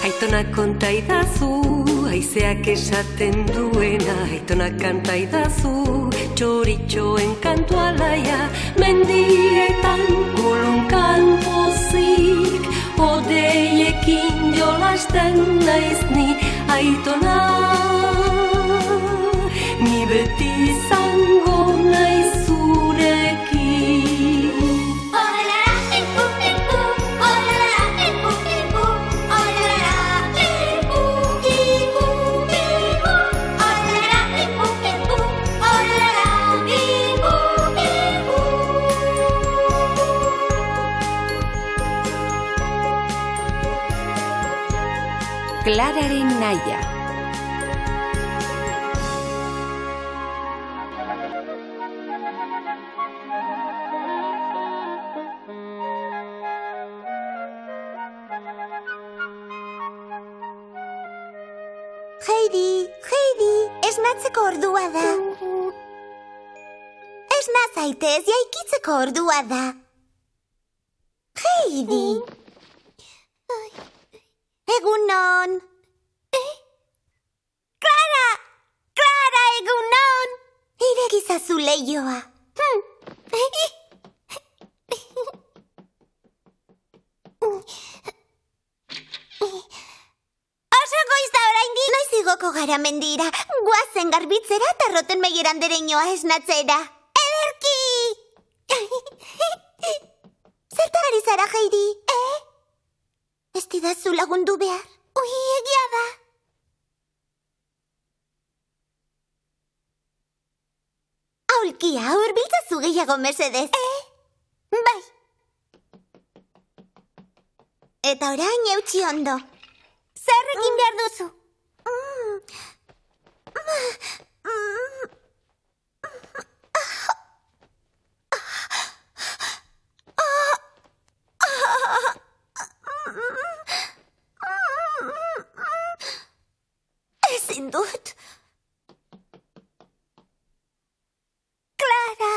Aitonak konta idazu, haizeak esaten duena. Aitonak kanta idazu, txoritxoen kantu alaia. Mendietan kolonkan pozik, odeiekin jolasten naiz ni. Aitona, ni beti izango naiz zurekin. Klararen nahia. Heidi, esnatzeko ordua da. Esna zaitez, jaikitzeko ordua da. Heidi! Egunon! Clara, egunon! Iregizazu lehioa. Oso goiz da oraindik. Noiz igoko gara mendira. Guazen garbitzera eta Rottenmeier andereñoa esnatzera. Ederki! Zertan ari zara, Heidi? Ez didazu lagundu behar. Egia da. Aulkia, hurbiltzazu gehiago mesedez. Bai. Eta orain eutxi ondo. Zer egin behar duzu? Ezin dut. Clara.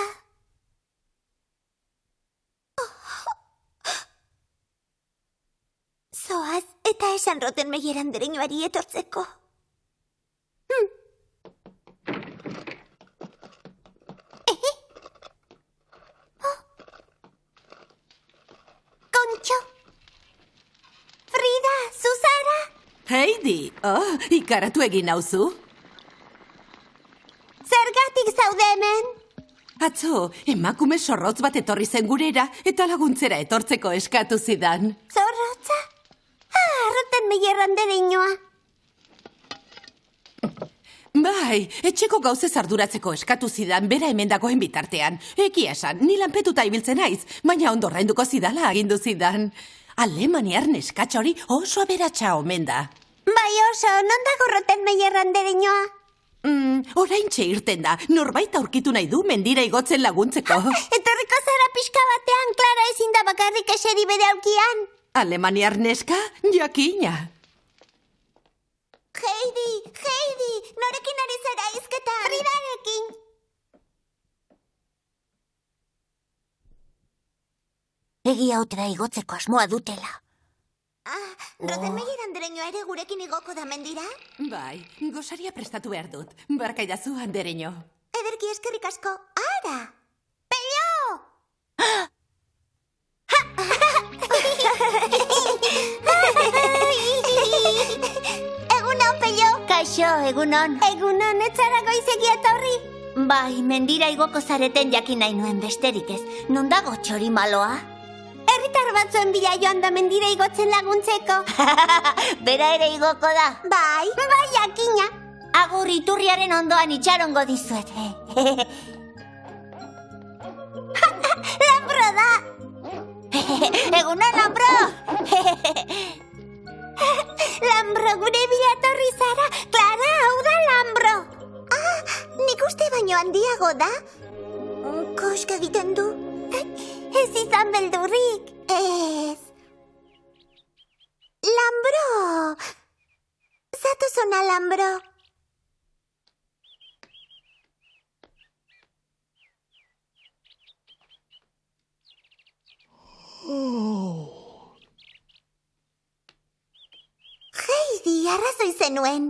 Zoaz eta esan Rottenmeier andereñoari etortzeko. Kontxo. Frida, Susara. Heidi, ikaratu egin nauzu? Zergatik zaude hemen? Atzo, emakume zorrotz bat etorri zen gurera eta laguntzera etortzeko eskatu zidan. Zorrotza? Rottenmeier andereñoa. Bai, etxeko gauzez arduratzeko eskatu zidan bera hemen dagoen bitartean. Egia esan, ni lanpetuta ibiltzen naiz, baina ondo ordainduko zidala agindu zidan. Alemaniar neskatxa hori oso aberatsa omen da. Bai oso, non dago Rottenmeier andereñoa? Oraintxe irten da, norbait aurkitu nahi du mendira igotzen laguntzeko. Etorriko zara pixka batean, Clara ezin da bakarrik eseri bere aukian. Alemaniar neska, jakina. Heidi, norekin ari zara hizketan? Fridarekin. Egia otra igotzeko asmoa dutela. Rottenmeier andereñoa ere gurekin igoko da mendira? Bai, gosaria prestatu behar dut. Barkaidazu andereño. Ederki eskerrik asko. Ara! Pello! Egunon, Pello! Kaixo, egunon. Egunon, ez zara goizegi etorri? Bai, mendira igoko zareten jakin nahi nuen besterik ez. Non dago txori maloa? Herritar batzuen bila joan da mendira igotzen laguntzeko. Bera ere igoko da. Bai, jakina. Agur iturriaren ondoan itxarongo dizuet. Lambro da. Egunon, Lambro! Lambro, gure bila etorri zara. Clara, hau da Lambro. Ah, nik uste baino handiago da. Koska egiten du. Ez izan beldurrik. Ez. Lambro. Zatu zona, Lambro. Heidi, arrazoi zenuen.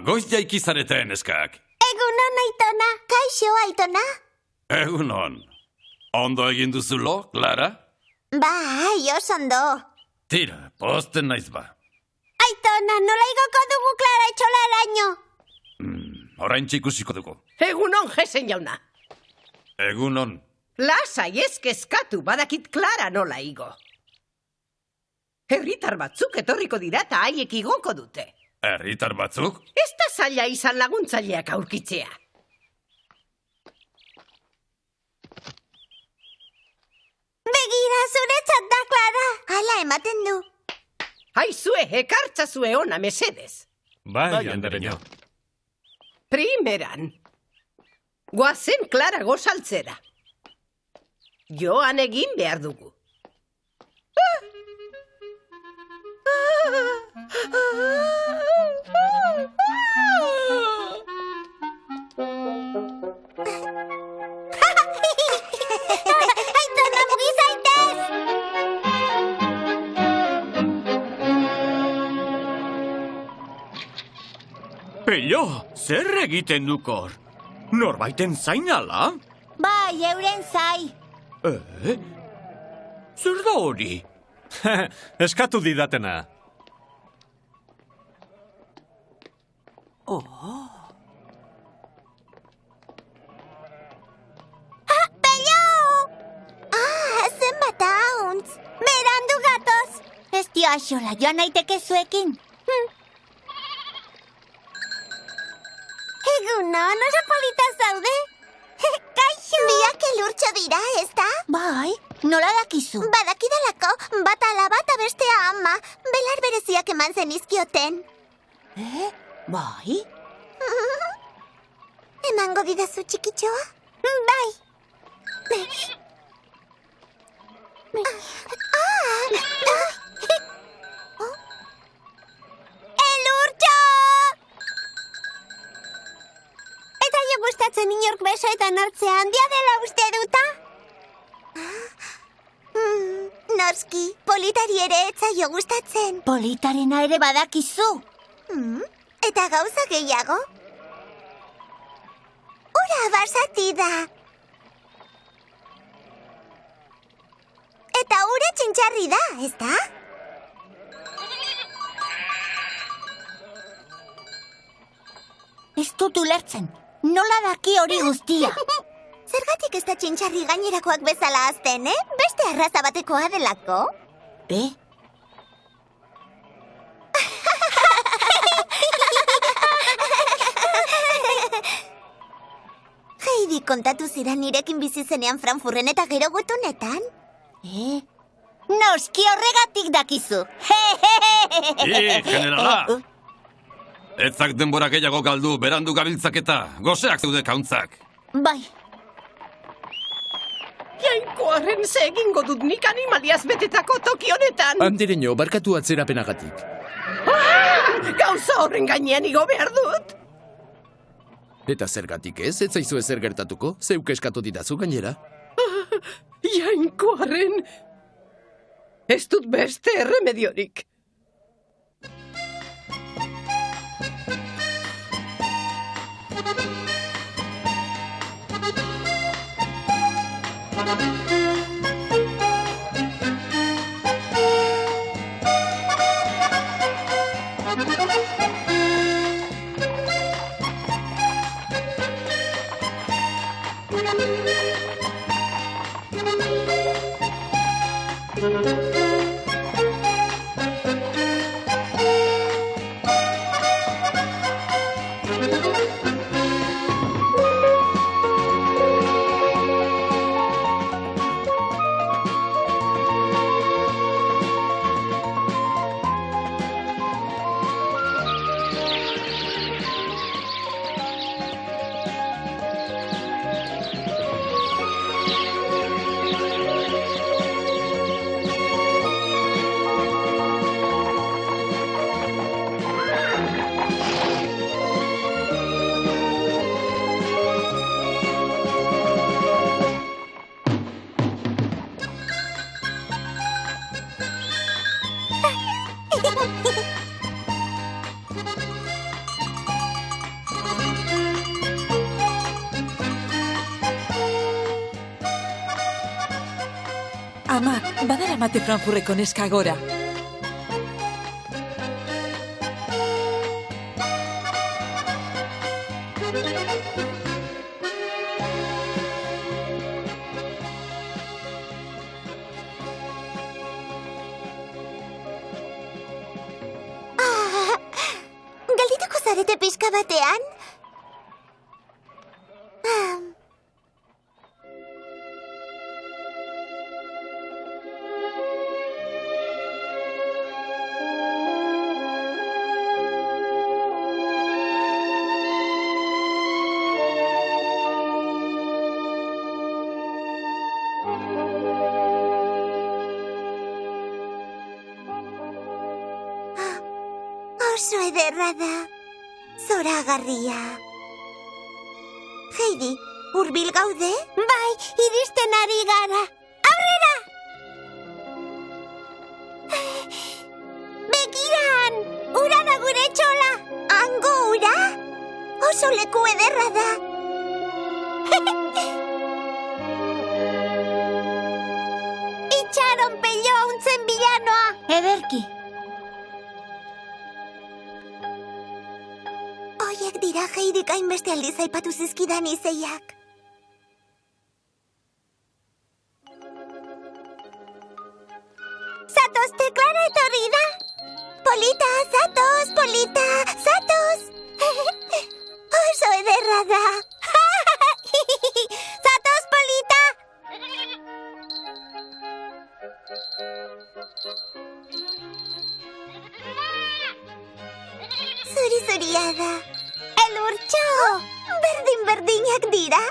Goiz jaiki zareten, eskak. Egunon, Aitona. Kaixo, Aitona. Egunon. Ondo egin duzulo, Clara? Bai, osondo. Tira, posten naiz ba. Aitona, nola igoko dugu Clara etxolaraino? Orain txikusiko dugu. Egunon, Jesen jauna. Egunon. Lasai ez kezkatu, badakit Clara nola igo. Herritar batzuk etorriko dira eta haiek igoko dute. Herritar batzuk? Ez da zaila izan laguntzaileak aurkitzea. Begira, zuretzat da, Clara. Hala ematen du. Haizue, ekartzazue ona mesedez. Bai, andereño. Primeran. Goazen Clara gozaltzera. Joan egin behar dugu. Aitona, mugi zaitez! Pello, zer egiten dukor? Norbaiten zainala? Bai, euren zai. Zer da hori? Eskatu didatena. Pello! Zenbat hauntz. Berandu gatoz. Ez dio axola, joan naiteke zuekin. Egunon, oso polita zaude. Kaixo! Biak elurtxo dira, ez da? Bai, nola dakizu? Badakidalako, bata alaba eta bestea ama. Belar bereziak eman zenizkioten. Bai? Emango didazu txikitxoa? Bai. Elurtxo! Eta jo gustatzen inork besoetan hartzea handia dela uste duta? Noski, politari ere etzaio gustatzen. Politarena ere badakizu. Eta gauza gehiago? Ura basati da. Eta ura txintxarri da, ez da? Ez dut ulertzen. Nola daki hori guztia? Zergatik ez da txintxarri gainerakoak bezala azten, Beste arraza batekoa delako? Heidi kontatu zidan nirekin bizi zenean Frankfurten eta gero gutunetan? Noski horregatik dakizu. Generala! Etzak denbora gehiago galdu, berandu gabiltzak eta goseak zeude kauntzak. Bai. Jainkoaren ze egingo dut nik animaliaz betetako toki honetan. Andereño, barkatu atzerapenagatik. Gauza horren gainean igo behar dut. Eta zergatik ez zaizu ezer gertatuko, zeuk eskatu didazu gainera. Jainkoaren... Ez dut beste erremediorik. Ama, badaramate Frankfurteko neska gora. Geldituko zarete pixka batean? Oso ederra da. Zoragarria. Heidi, hurbil gaude? Bai, iristen ari gara. Aurrera! Begiran! Ura da gure txola! Hango ura? Oso leku ederra da. Itxaron pello hauntzen bilanoa. Ederki. Hoiek dira Heidik hainbeste aldiz aipatu zizkidan izeiak. Zatozte, Clara etorri da! Polita, zatoz, Polita, zatoz! Oso ederra da! Zatoz, Polita! Zuri-zuria da. Elurtxo! Berdin-berdinak dira.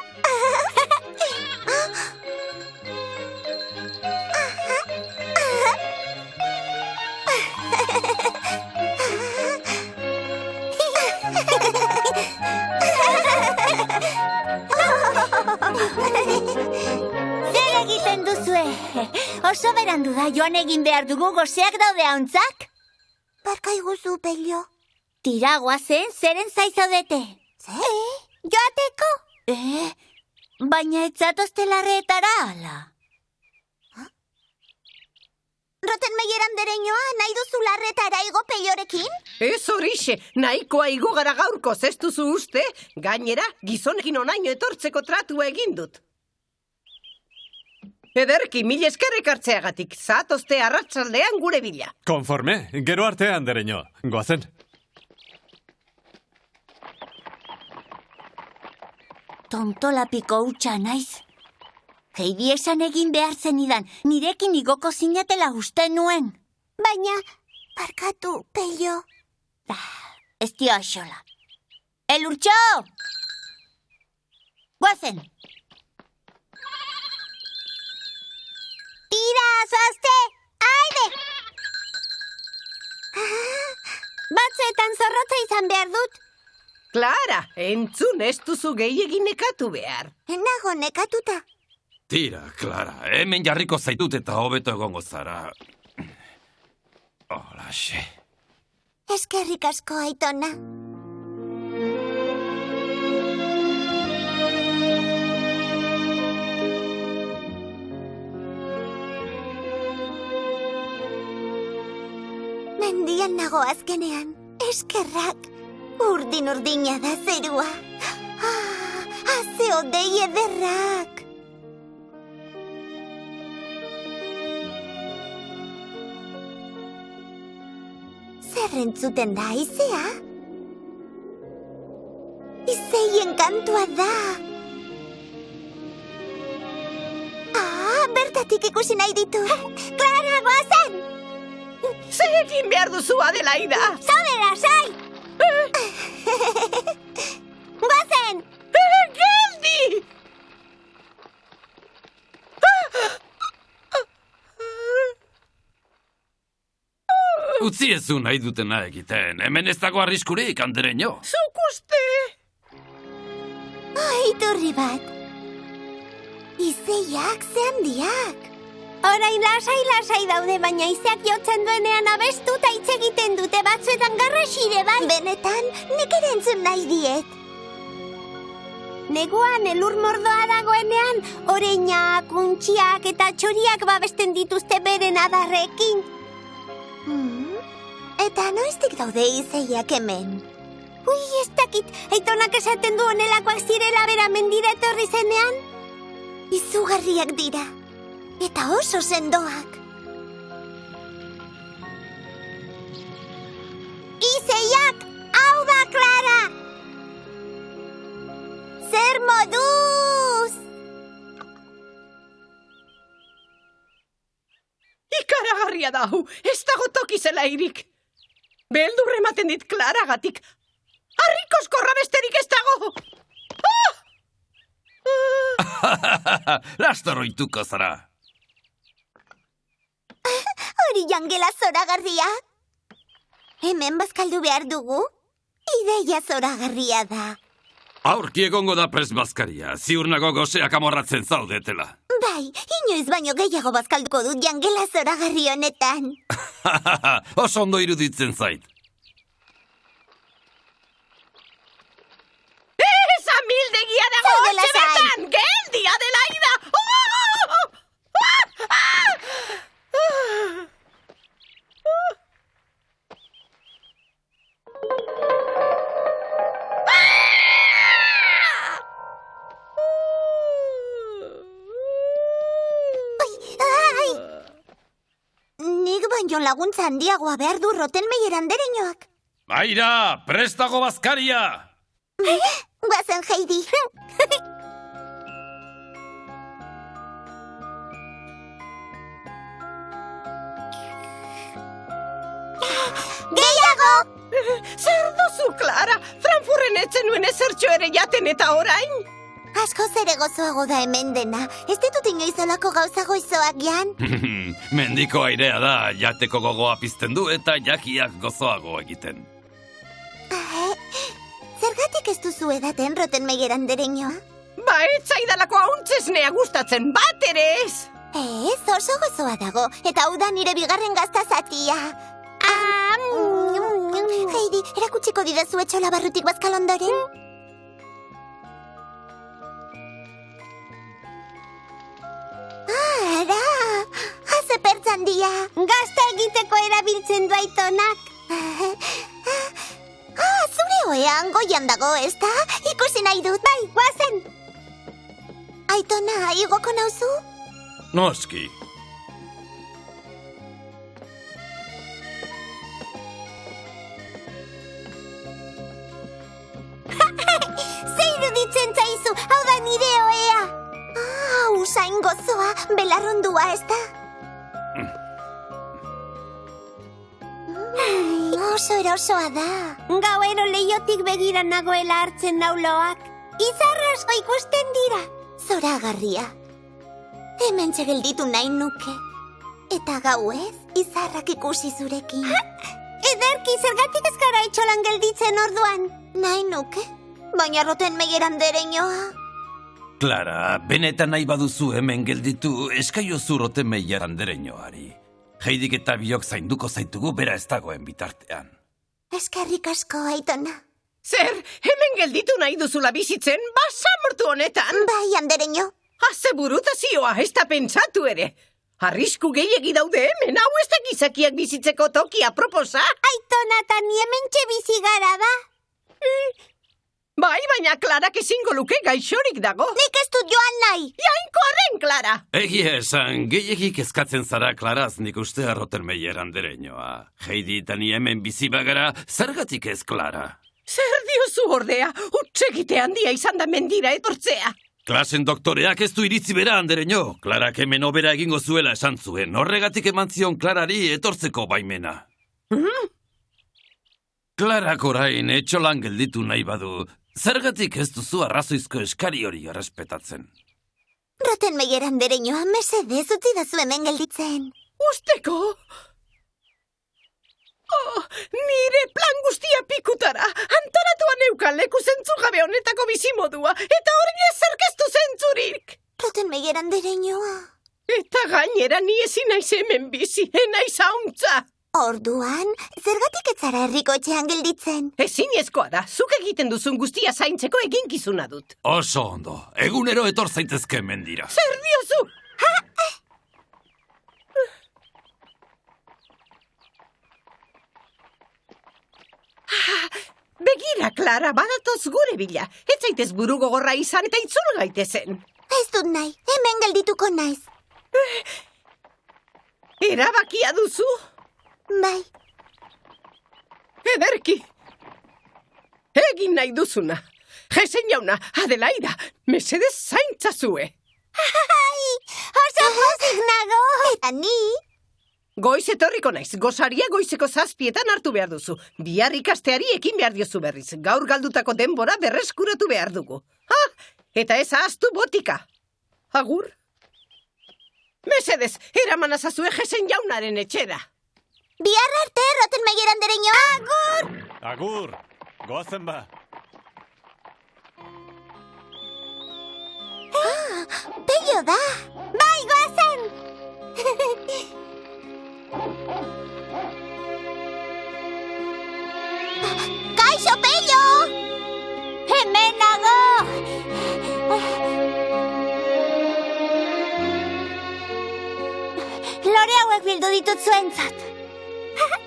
Zer egiten duzue? Oso berandu da, joan egin behar dugu goseak daude hauntzak? Barka iguzu, pello. Tira, guazen, zeren zaizodete? Joateko? Baina etzatozte larretara, ala. Rottenmeier andereñoa, nahi duzu larretara igo pellorekin? Ez horixe, nahikoa igo gara gaurkoz ez duzu uste, gainera gizonekin onaino etortzeko tratua egin dut. Ederki, mil eskerrik hartzeagatik, zatozte arratsaldean gure bila. Konforme, gero arte andereño, goazen. Tontolapiko hutsa naiz. Heidi esan egin behar zenidan, nirekin igoko zinatela uste nuen. Baina, barkatu, pello. Ez dio axola. Elurtxo! Guazen! Tira, zoazte! Aide! Batzeetan zorrotza izan behar dut. Clara, entzun ez duzu gehiegin nekatu behar. Nago nekatuta. Tira, Clara, hemen jarriko zaitut eta hobeto egongo zara. Holaxe. Eskerrik asko, Aitona. Mendian nago azkenean. Eskerrak. Urdin-urdina da zerua. Haze hodei ederrak. Zer entzuten da, izea? Izeien kantua da. Bertatik ikusi nahi ditu. Clara, goazen! Zer egin behar duzu, Adelaida? Zaudera, sai! Goazen! Geldi! Utzi ezu nahi dutena egiten, hemen ez dago arriskurik, andereño. Zuk uste! Iturri bat. Izeiak ze handiak. Orain lasai daude, baina izeak jotzen duenean abestu eta hitz egiten dute batzuetan garrasire bai. Benetan, nik ere entzun nahi diet. Neguan elur mordoa dagoenean, oreinak, untxiak eta txoriak babesten dituzte beren adarrekin. Eta noiztik daude izeiak hemen? Ui, ez dakit, aitonak esaten du honelakoak zirela bera mendira etorri zenean? Izugarriak dira, eta oso sendoak. Izeiak, hau da, Clara! Zer moduz! Ikaragarria da hau, ez dago toki zelairik. Beldur ematen dit Klaragatik. Harrikozkorra besterik ez dago! Lastar oituko zara. Hori jangela zoragarria. Hemen bazkaldu behar dugu? Ideia zoragarria da. Aurki egongo da prest bazkaria, ziur nago goseak amorratzen zaudetela. Bai, inoiz baino gehiago bazkalduko dut jangela zoragarri honetan. Oso ondo iruditzen zait. Ez amildegia dago Zaudela hortxe bertan! Geldia dela ida! Nik baino laguntza handiagoa behar du Rottenmeier andereñoak. Aira, prestago bazkaria! Guazen, Heidi. Gehiago! Zer duzu, Clara? Frankfurten etzen nuen ezertxo ere jaten eta orain? Asko zere gozoago da hemen dena. Ez ditut inoiz olako gauza goizoak jan. Mendiko airea da, jateko gogoa pizten du eta jakiak gozoago egiten. Zergatik ez duzu edaten Rottenmeier andereñoa? Ba, etzaidalako hauntzesnea gustatzen bat ere ez! Ez, oso gozoa dago. Eta hau da nire bigarren gazta zatia. Heidi, erakutsiko didazu etxola barrutik bazkal ondoren? Ara, haze pertzandia. Gazta egiteko erabiltzen du aitonak. Zure oean goian dago, ez da? Ikusi nahi dut. Bai, guazen. Aitona, igoko nauzu? Noski. Ze iruditzen zaizu, hau da nire oea. Usain gozoa, belarrondua, ez da? Oso erosoa da. Gauero leiotik begira nagoela hartzen nauloak. Izarra asko ikusten dira. Zoragarria. Hemen gelditu nahi nuke. Eta gauez, izarrak ikusi zurekin. Ederki, zergatik ez gara etxolan gelditzen orduan. Nahi nuke, baina Rottenmeier andereñoa. Clara, benetan nahi baduzu hemen gelditu, eskaiozu Rottenmeier andereñoari. Heidik eta biok zainduko zaitugu bera ez dagoen bitartean. Eskerrik asko, aitona. Zer, hemen gelditu nahi duzula bizitzen, basamortu honetan? Bai, andereño. Haze burutazioa, ez da pentsatu ere. Arrisku gehiegi daude hemen, hau ez da gizakiak bizitzeko tokia proposa. Aitona eta ni hementxe bizi gara da. Bai, baina Klarak ezingo luke gaixorik dago. Nik ez dut joan nahi. Jainkoaren, Klara! Egia esan, gehiagik kezkatzen zara Klaraz nik ustea Rottenmeier andereñoa. Heidi eta ni hemen bizi bagara, zergatik ez, Clara? Zer diozu ordea, hutsegite handia izan da mendira etortzea. Klasen doktoreak ez du iritzi bera andereño. Klarak hemen obera egingo zuela esan zuen. Horregatik eman zion Klarari etortzeko baimena. Klarak orain etxolan gelditu nahi badu. Zergatik ez duzu arrazoizko eskari hori errespetatzen? Rottenmeier andereñoa, mesedez utzi dazu hemen gelditzen. Usteko? Oh, nire plan guztia pikutara. Antolatuan neukan leku zentzugabe honetako bizimodua. Eta hori ezerkeztu zentzurik. Rottenmeier andereñoa. Eta gainera ni ezin naiz hemen bizi, naiz hauntza. Orduan, zergatik ez zara herriko etxean gelditzen? Ezinezkoa da, zuk egiten duzun guztia zaintzeko eginkizuna dut. Oso ondo, egunero etor zaitezke mendira. Zer diozu? Begira, Clara, badatoz gure bila. Ez zaitez buru gogorra izan eta itzul gaitezen. Ez dut nahi, hemen geldituko naiz. Erabakia duzu? Bai, Ederki. Egin nahi duzuna. Jesen jauna, Adelaida, mesedez zaintzazue. oso pozik nago. Eta ni? Goiz etorriko naiz, gozaria goizeko 7:00 hartu behar duzu. Bihar ikasteari ekin behar diozu berriz. Gaur galdutako denbora berreskuratu behar dugu. Eta ez ahaztu botika. Agur? Mesedez, eraman azazue jesen jaunaren etxera. Bihar arte, Rottenmeier andereño. Agur! Agur, goazen ba. Pello da. Bai, goazen! Kaixo, Pello! Hemen nago! Lore hauek bildu ditut zuentzat.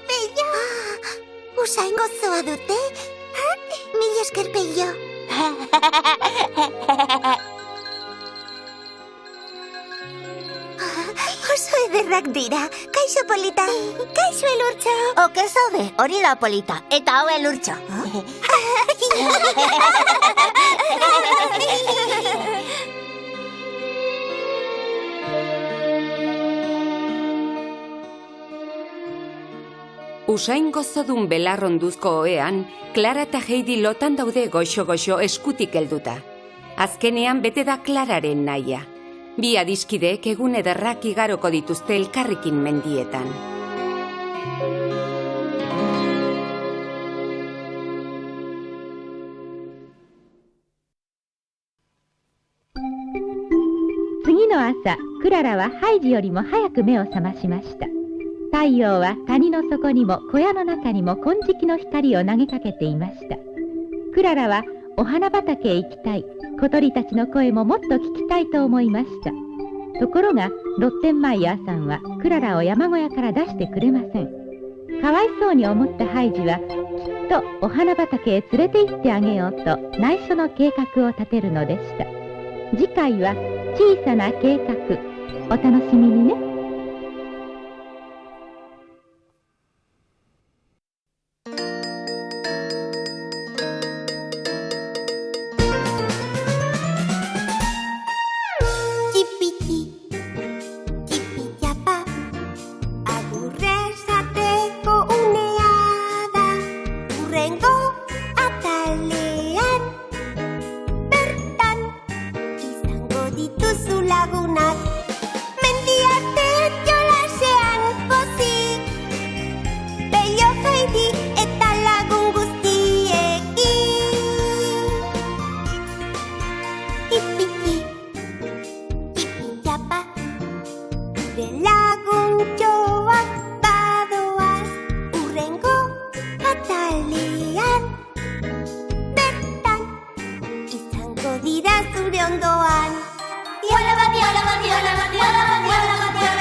Pello! Usain gozoa dute? Mil esker, Pello. Oso ederrak dira. Kaixo, Polita. Kaixo, elurtxo. Oker zaude, hori da Polita. Eta hau elurtxo. Usain gozodun belarronduzko ohean, Clara eta Heidi lotan daude goxo-goxo eskutik helduta. Azkenean bete da Clararen nahia. Bi adiskideek egun ederrak igaroko dituzte elkarrekin mendietan.次の朝、クララはハイジよりも早く目を覚ましました。太陽は谷の底にも小屋の中にも金色の光を投げかけていました。クララはお花畑へ行きたい、小鳥たちの声ももっと聞きたいと思いました。ところがロッテンマイヤーさんはクララを山小屋から出してくれません。かわいそうに思ったハイジはきっとお花畑へ連れて行ってあげようと内緒の計画を立てるのでした。次回は小さな計画、お楽しみにね。Dira zure ondoan. Diola bat, diola bat, diola bat, diola bat, diola bat, diola bat, diola bat.